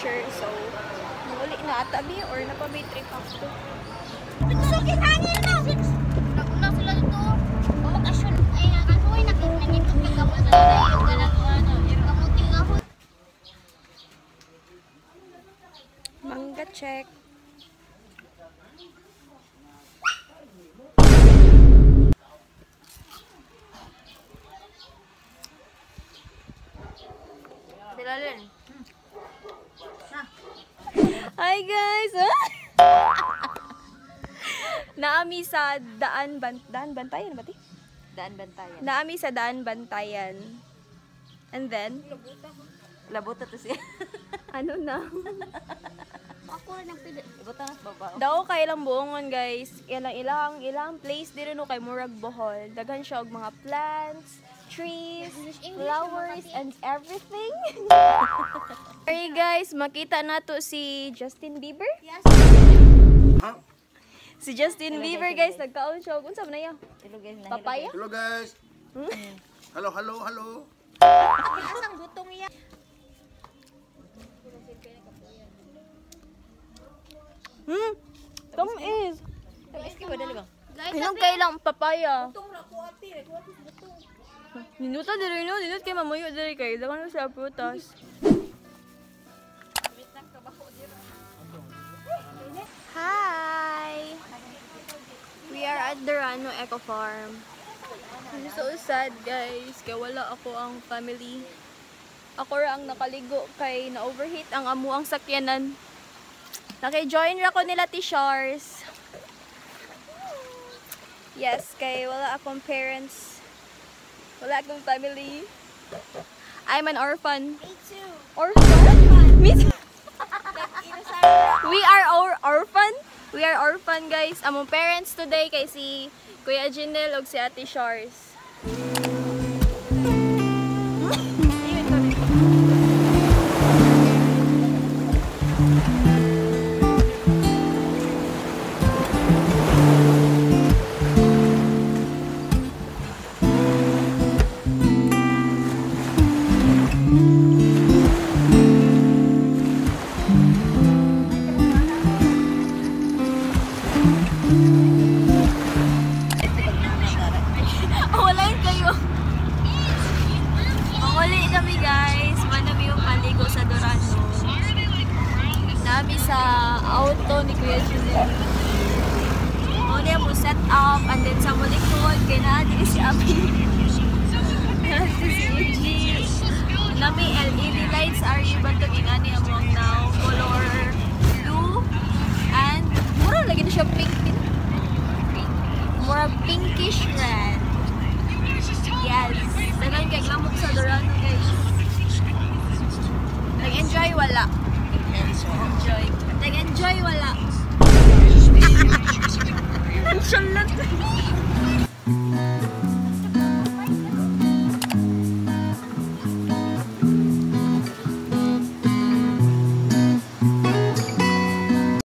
picture. So, muli na atabi or napabay trip ako. Sukit hangin na! Nauna sila dito. Bakasyon. Ay, nakasoy. Nangipot ka mo sa yung ganang ano. Yung kamuting ako. Mangga check. Dilalin. Hi guys! Naami sa Daan Bantayan ba ti? Daan Bantayan. Naami sa Daan Bantayan. And then? Labota to siya. Ano na? Ako rin ang pili. Labota na sa baba. Daw kay ilang buongon guys. Ilang place dito no kay Murag Bohol. Daghan siya og mga plants, trees, flowers, and everything. Hey guys, makita nato si Justin Bieber. Yes. Huh? Si Justin Bieber guys, nagkaon siya. Unsa man na yan? Hello guys. Papaya? Hello guys. Hello, hello, hello. Asang gutong yan. Tamis. Tamis ka ba dali ba? Ilang kailang papaya. Ninuta diri no, ninut kay mamuyo diri kay dagan sa prutas. Hi. We are at Durano Eco Farm. I'm so sad guys, kay wala ako ang family. Ako ra ang nakaligo kay na-overheat ang amuang sakyanan. Naki-join ra ko nila T-Shars. Yes, kay wala akong parents. Wala akong family. I'm an orphan. Me too. Orphan? Me too. We are orphan. We are orphan guys. Among parents today kay si Kuya Jinel ug si Ate Shars. Nabi sa auto ni Kuya Junel. Muna mo set up and then sa mulikod kay natin si Abi. Si EG. Nabi LED lights are iban to ingani among now color blue and mura lagi na siya pink.